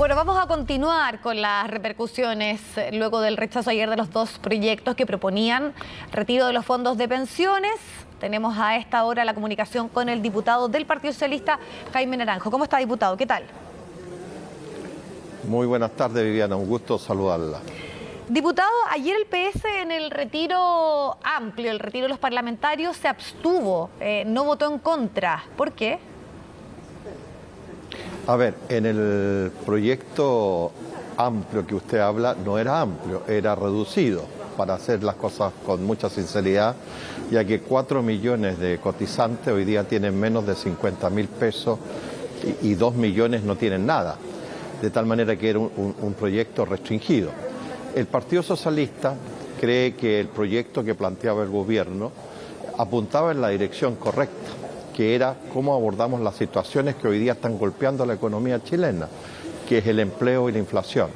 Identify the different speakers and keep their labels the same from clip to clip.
Speaker 1: Bueno, vamos a continuar con las repercusiones luego del rechazo ayer de los dos proyectos que proponían retiro de los fondos de pensiones. Tenemos a esta hora la comunicación con el diputado del Partido Socialista, Jaime Naranjo. ¿Cómo está, diputado? ¿Qué tal?
Speaker 2: Muy buenas tardes, Viviana. Un gusto saludarla.
Speaker 1: Diputado, ayer el PS en el retiro amplio, el retiro de los parlamentarios, se abstuvo, no votó en contra. ¿Por qué?
Speaker 2: A ver, en el proyecto amplio que usted habla, no era amplio, era reducido, para hacer las cosas con mucha sinceridad, ya que 4 millones de cotizantes hoy día tienen menos de 50.000 pesos y 2 millones no tienen nada, de tal manera que era un proyecto restringido. El Partido Socialista cree que el proyecto que planteaba el gobierno apuntaba en la dirección correcta, que era cómo abordamos las situaciones que hoy día están golpeando a la economía chilena, que es el empleo y la inflación.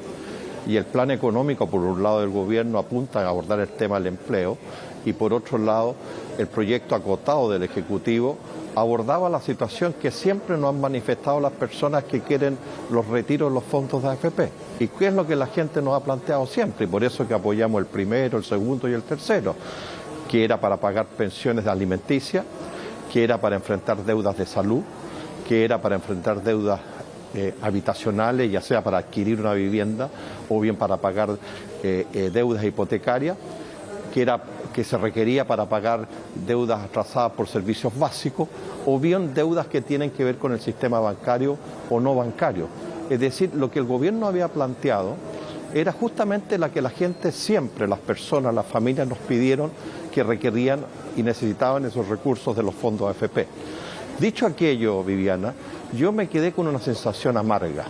Speaker 2: Y el plan económico, por un lado del gobierno, apunta a abordar el tema del empleo, y por otro lado, el proyecto acotado del Ejecutivo abordaba la situación que siempre nos han manifestado las personas que quieren los retiros de los fondos de AFP. ¿Y qué es lo que la gente nos ha planteado siempre? Y por eso que apoyamos el primero, el segundo y el tercero, que era para pagar pensiones de alimenticia, que era para enfrentar deudas de salud, que era para enfrentar deudas habitacionales, ya sea para adquirir una vivienda o bien para pagar deudas hipotecarias, que se requería para pagar deudas atrasadas por servicios básicos, o bien deudas que tienen que ver con el sistema bancario o no bancario. Es decir, lo que el gobierno había planteado era justamente la que la gente siempre, las personas, las familias nos pidieron que requerían y necesitaban esos recursos de los fondos AFP. Dicho aquello, Viviana, yo me quedé con una sensación amarga.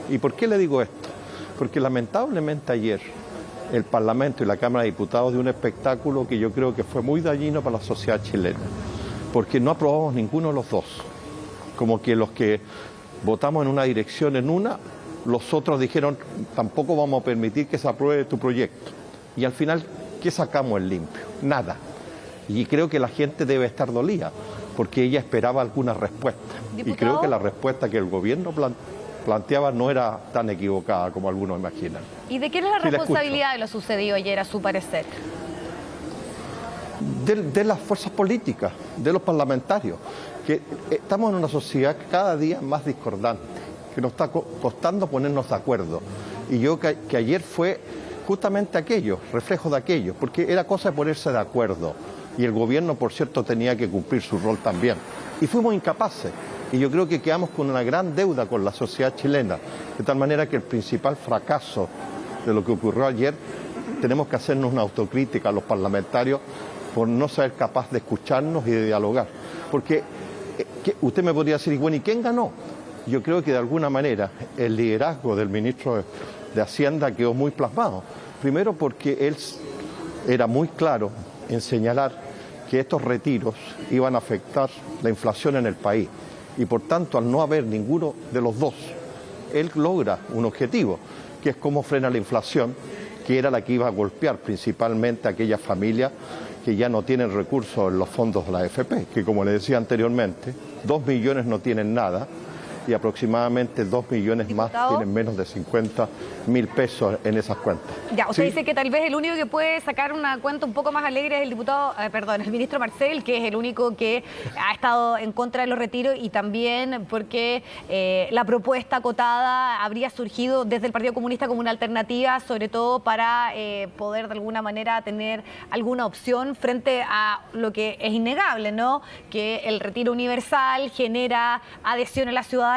Speaker 2: ¿Y por qué le digo esto? Porque lamentablemente ayer el Parlamento y la Cámara de Diputados dio un espectáculo que yo creo que fue muy dañino para la sociedad chilena, porque no aprobamos ninguno de los dos. Como que los que votamos en una dirección en una, los otros dijeron, tampoco vamos a permitir que se apruebe tu proyecto. Y al final, ¿qué sacamos en limpio? Nada. Y creo que la gente debe estar dolida, porque ella esperaba alguna respuesta.
Speaker 1: ¿Diputado?
Speaker 2: Y creo que la respuesta que el gobierno planteaba no era tan equivocada como algunos imaginan.
Speaker 1: ¿Y de quién es la responsabilidad de lo sucedido ayer, a su parecer?
Speaker 2: De las fuerzas políticas, de los parlamentarios, que estamos en una sociedad cada día más discordante, que nos está costando ponernos de acuerdo. Y yo que ayer fue justamente aquello, reflejo de aquello, porque era cosa de ponerse de acuerdo. Y el gobierno, por cierto, tenía que cumplir su rol también. Y fuimos incapaces. Y yo creo que quedamos con una gran deuda con la sociedad chilena, de tal manera que el principal fracaso de lo que ocurrió ayer, tenemos que hacernos una autocrítica a los parlamentarios por no ser capaz de escucharnos y de dialogar. Porque usted me podría decir, bueno, ¿y quién ganó? Yo creo que de alguna manera el liderazgo del ministro de Hacienda quedó muy plasmado. Primero porque él era muy claro en señalar que estos retiros iban a afectar la inflación en el país. Y por tanto, al no haber ninguno de los dos, él logra un objetivo, que es cómo frena la inflación, que era la que iba a golpear principalmente a aquellas familias que ya no tienen recursos en los fondos de la AFP, que como le decía anteriormente, 2 millones no tienen nada y aproximadamente 2 millones más tienen menos de 50.000 pesos en esas cuentas.
Speaker 1: Ya, usted
Speaker 2: ¿Sí?
Speaker 1: dice que tal vez el único que puede sacar una cuenta un poco más alegre es el ministro Marcel, que es el único que ha estado en contra de los retiros, y también porque la propuesta acotada habría surgido desde el Partido Comunista como una alternativa, sobre todo para poder de alguna manera tener alguna opción frente a lo que es innegable, ¿no? Que el retiro universal genera adhesión a la ciudadanía.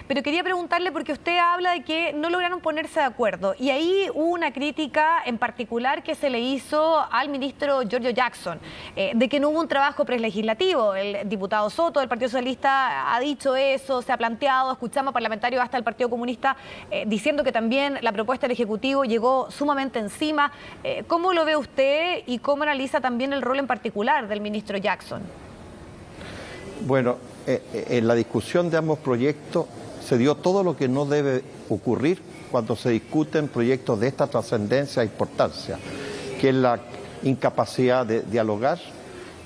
Speaker 1: Pero quería preguntarle, porque usted habla de que no lograron ponerse de acuerdo, y ahí hubo una crítica en particular que se le hizo al ministro Giorgio Jackson, de que no hubo un trabajo prelegislativo. El diputado Soto del Partido Socialista ha dicho eso, se ha planteado, escuchamos parlamentarios hasta el Partido Comunista diciendo que también la propuesta del Ejecutivo llegó sumamente encima. ¿Cómo lo ve usted y cómo analiza también el rol en particular del ministro Jackson?
Speaker 2: Bueno, en la discusión de ambos proyectos se dio todo lo que no debe ocurrir cuando se discuten proyectos de esta trascendencia e importancia, que es la incapacidad de dialogar,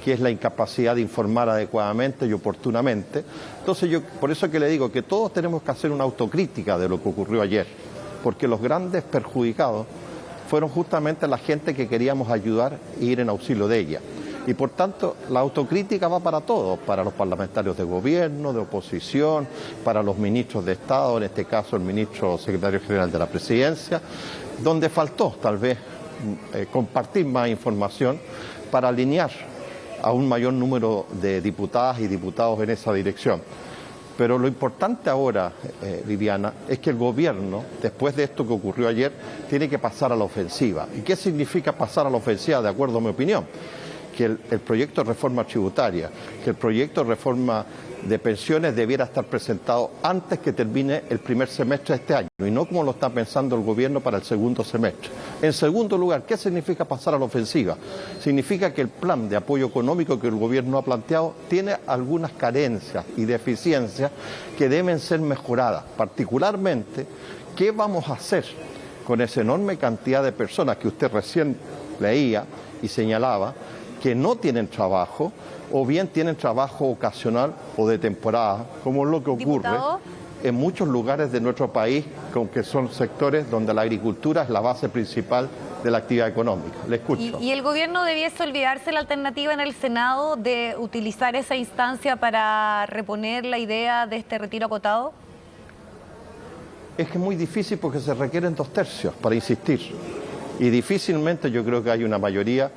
Speaker 2: que es la incapacidad de informar adecuadamente y oportunamente. Entonces yo, por eso es que le digo que todos tenemos que hacer una autocrítica de lo que ocurrió ayer, porque los grandes perjudicados fueron justamente la gente que queríamos ayudar e ir en auxilio de ella. Y por tanto, la autocrítica va para todos, para los parlamentarios de gobierno, de oposición, para los ministros de Estado, en este caso el ministro secretario general de la Presidencia, donde faltó tal vez compartir más información para alinear a un mayor número de diputadas y diputados en esa dirección. Pero lo importante ahora, Viviana, es que el gobierno, después de esto que ocurrió ayer, tiene que pasar a la ofensiva. ¿Y qué significa pasar a la ofensiva, de acuerdo a mi opinión? Que el proyecto de reforma tributaria, que el proyecto de reforma de pensiones debiera estar presentado antes que termine el primer semestre de este año, y no como lo está pensando el gobierno para el segundo semestre. En segundo lugar, ¿qué significa pasar a la ofensiva? Significa que el plan de apoyo económico que el gobierno ha planteado tiene algunas carencias y deficiencias que deben ser mejoradas. Particularmente, ¿qué vamos a hacer con esa enorme cantidad de personas que usted recién leía y señalaba, que no tienen trabajo o bien tienen trabajo ocasional o de temporada, como es lo que ocurre en muchos lugares de nuestro país, con que son sectores donde la agricultura es la base principal de la actividad económica? Le escucho.
Speaker 1: ¿Y el gobierno debiese olvidarse la alternativa en el Senado de utilizar esa instancia para reponer la idea de este retiro acotado?
Speaker 2: Es que es muy difícil porque se requieren 2/3 para insistir. Y difícilmente yo creo que hay una mayoría.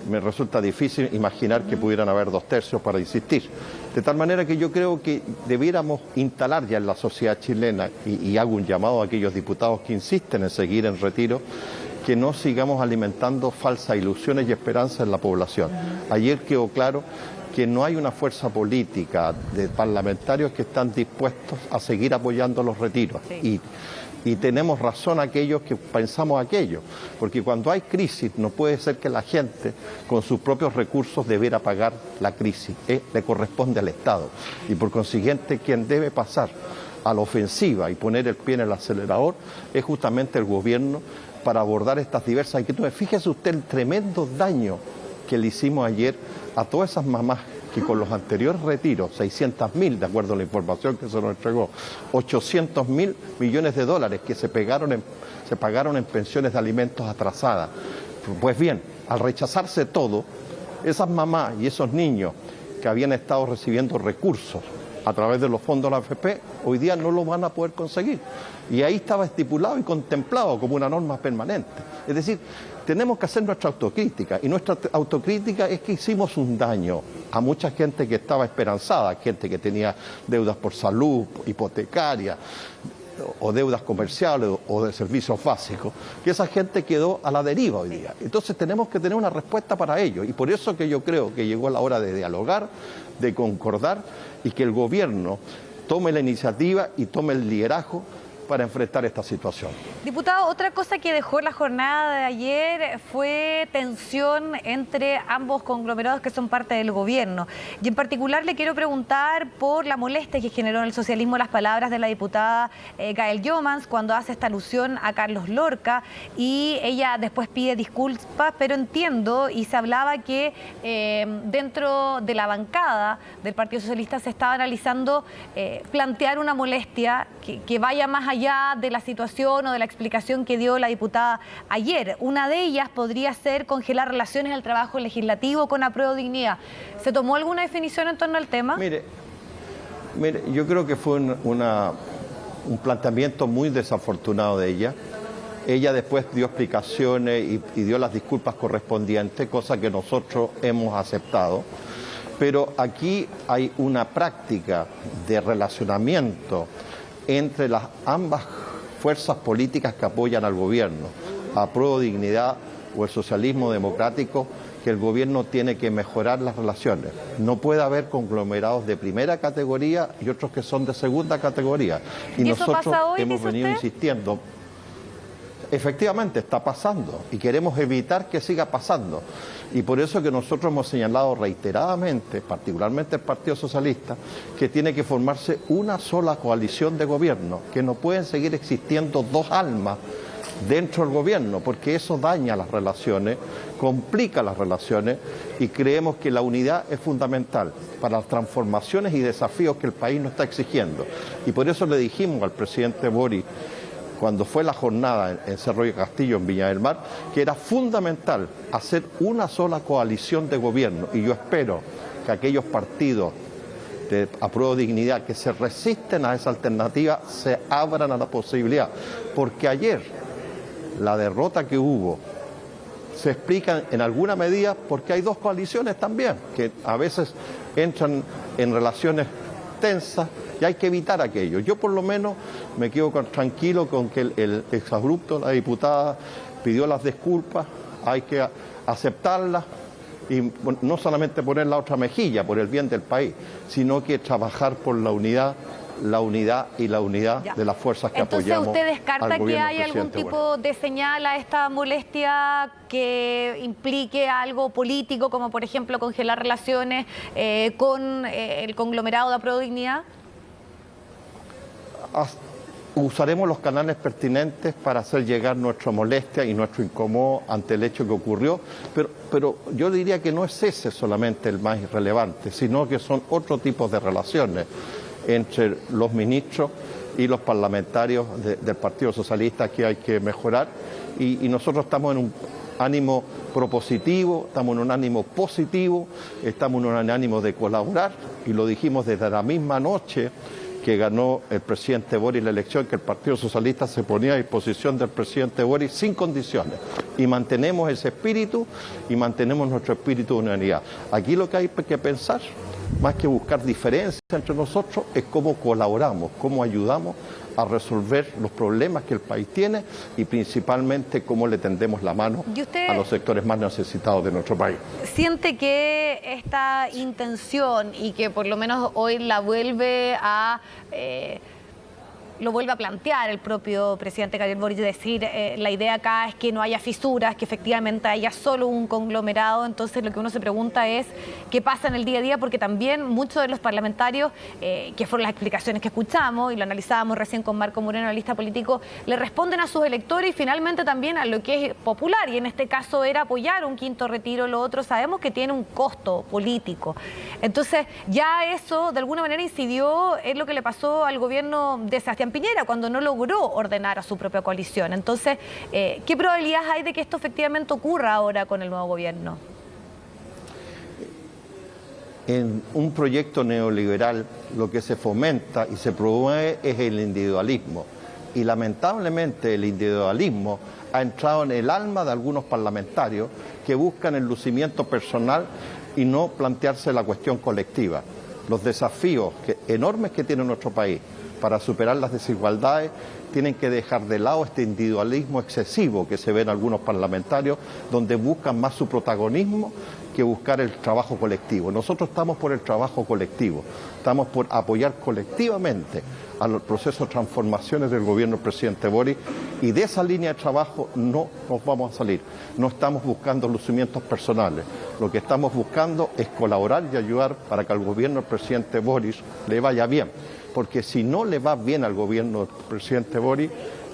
Speaker 2: Me resulta difícil imaginar que pudieran haber 2/3 para insistir. De tal manera que yo creo que debiéramos instalar ya en la sociedad chilena, y hago un llamado a aquellos diputados que insisten en seguir en retiro, que no sigamos alimentando falsas ilusiones y esperanzas en la población. Ayer quedó claro que no hay una fuerza política de parlamentarios que están dispuestos a seguir apoyando los retiros. Sí. Y tenemos razón aquellos que pensamos aquello, porque cuando hay crisis no puede ser que la gente con sus propios recursos debiera pagar la crisis, le corresponde al Estado, y por consiguiente quien debe pasar a la ofensiva y poner el pie en el acelerador es justamente el gobierno para abordar estas diversas inquietudes. Fíjese usted el tremendo daño que le hicimos ayer a todas esas mamás que con los anteriores retiros, 600.000, de acuerdo a la información que se nos entregó, 800.000 millones de dólares que se pagaron en pensiones de alimentos atrasadas. Pues bien, al rechazarse todo, esas mamás y esos niños que habían estado recibiendo recursos a través de los fondos de la AFP, hoy día no lo van a poder conseguir. Y ahí estaba estipulado y contemplado como una norma permanente. Es decir, tenemos que hacer nuestra autocrítica, y nuestra autocrítica es que hicimos un daño a mucha gente que estaba esperanzada, gente que tenía deudas por salud, hipotecaria, o deudas comerciales o de servicios básicos, que esa gente quedó a la deriva hoy día. Entonces tenemos que tener una respuesta para ello, y por eso que yo creo que llegó la hora de dialogar, de concordar, y que el gobierno tome la iniciativa y tome el liderazgo para enfrentar esta situación.
Speaker 1: Diputado, otra cosa que dejó la jornada de ayer fue tensión entre ambos conglomerados que son parte del gobierno. Y en particular le quiero preguntar por la molestia que generó en el socialismo las palabras de la diputada Gael Jomans cuando hace esta alusión a Carlos Lorca, y ella después pide disculpas, pero entiendo, y se hablaba que dentro de la bancada del Partido Socialista se estaba analizando plantear una molestia que vaya más allá de la situación o de la explicación que dio la diputada ayer. Una de ellas podría ser congelar relaciones al trabajo legislativo con Apruebo Dignidad. ¿Se tomó alguna definición en torno al tema?
Speaker 2: Mire, yo creo que fue un planteamiento muy desafortunado de ella. Ella después dio explicaciones y dio las disculpas correspondientes, cosa que nosotros hemos aceptado. Pero aquí hay una práctica de relacionamiento entre las ambas fuerzas políticas que apoyan al gobierno, Apruebo Dignidad o el socialismo democrático, que el gobierno tiene que mejorar las relaciones. No puede haber conglomerados de primera categoría y otros que son de segunda categoría.
Speaker 1: Y nosotros hoy,
Speaker 2: hemos venido insistiendo. Efectivamente está pasando y queremos evitar que siga pasando. Y por eso que nosotros hemos señalado reiteradamente, particularmente el Partido Socialista, que tiene que formarse una sola coalición de gobierno, que no pueden seguir existiendo dos almas dentro del gobierno, porque eso daña las relaciones complica las relaciones y creemos que la unidad es fundamental para las transformaciones y desafíos que el país nos está exigiendo. Y por eso le dijimos al presidente Boric, cuando fue la jornada en Cerro y Castillo, en Viña del Mar, que era fundamental hacer una sola coalición de gobierno. Y yo espero que aquellos partidos de Apruebo Dignidad que se resisten a esa alternativa se abran a la posibilidad. Porque ayer la derrota que hubo se explica en alguna medida porque hay dos coaliciones también, que a veces entran en relaciones tensas y hay que evitar aquello. Yo por lo menos me quedo tranquilo con que el exabrupto, la diputada, pidió las disculpas, hay que aceptarlas y no solamente poner la otra mejilla por el bien del país, sino que trabajar por la unidad y la unidad de las fuerzas que apoyamos.
Speaker 1: Entonces, ¿usted descarta que hay algún
Speaker 2: tipo
Speaker 1: de señal a esta molestia que implique algo político, como por ejemplo congelar relaciones con el conglomerado de Apruebo Dignidad?
Speaker 2: Usaremos los canales pertinentes para hacer llegar nuestra molestia y nuestro incómodo ante el hecho que ocurrió, pero yo diría que no es ese solamente el más relevante, sino que son otro tipo de relaciones entre los ministros y los parlamentarios del Partido Socialista que hay que mejorar y nosotros estamos en un ánimo propositivo, estamos en un ánimo positivo, estamos en un ánimo de colaborar y lo dijimos desde la misma noche que ganó el presidente Boric la elección, que el Partido Socialista se ponía a disposición del presidente Boric sin condiciones. Y mantenemos ese espíritu y mantenemos nuestro espíritu de unidad. Aquí lo que hay que pensar, más que buscar diferencias entre nosotros, es cómo colaboramos, cómo ayudamos a resolver los problemas que el país tiene y principalmente cómo le tendemos la mano a los sectores más necesitados de nuestro país.
Speaker 1: ¿Siente que esta intención y que por lo menos hoy la vuelve a... lo vuelve a plantear el propio presidente Gabriel Boric, decir la idea acá es que no haya fisuras, que efectivamente haya solo un conglomerado? Entonces lo que uno se pregunta es qué pasa en el día a día, porque también muchos de los parlamentarios, que fueron las explicaciones que escuchamos y lo analizábamos recién con Marco Moreno, analista político, le responden a sus electores y finalmente también a lo que es popular, y en este caso era apoyar un quinto retiro. Lo otro sabemos que tiene un costo político. Entonces ya eso de alguna manera incidió en lo que le pasó al gobierno de Sebastián Piñera cuando no logró ordenar a su propia coalición. Entonces, ¿qué probabilidades hay de que esto efectivamente ocurra ahora con el nuevo gobierno?
Speaker 2: En un proyecto neoliberal lo que se fomenta y se promueve es el individualismo. Y lamentablemente el individualismo ha entrado en el alma de algunos parlamentarios que buscan el lucimiento personal y no plantearse la cuestión colectiva. Los desafíos enormes que tiene nuestro país para superar las desigualdades tienen que dejar de lado este individualismo excesivo que se ve en algunos parlamentarios, donde buscan más su protagonismo que buscar el trabajo colectivo. Nosotros estamos por el trabajo colectivo, estamos por apoyar colectivamente a los procesos de transformaciones del gobierno del presidente Boric, y de esa línea de trabajo no nos vamos a salir. No estamos buscando lucimientos personales, lo que estamos buscando es colaborar y ayudar para que al gobierno del presidente Boric le vaya bien, porque si no le va bien al gobierno del presidente Boric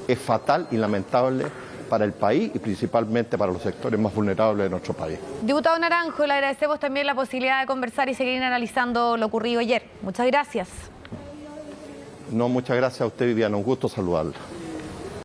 Speaker 2: es fatal y lamentable para el país y principalmente para los sectores más vulnerables de nuestro país.
Speaker 1: Diputado Naranjo, le agradecemos también la posibilidad de conversar y seguir analizando lo ocurrido ayer. Muchas gracias.
Speaker 2: No, muchas gracias a usted, Viviana, un gusto saludarla.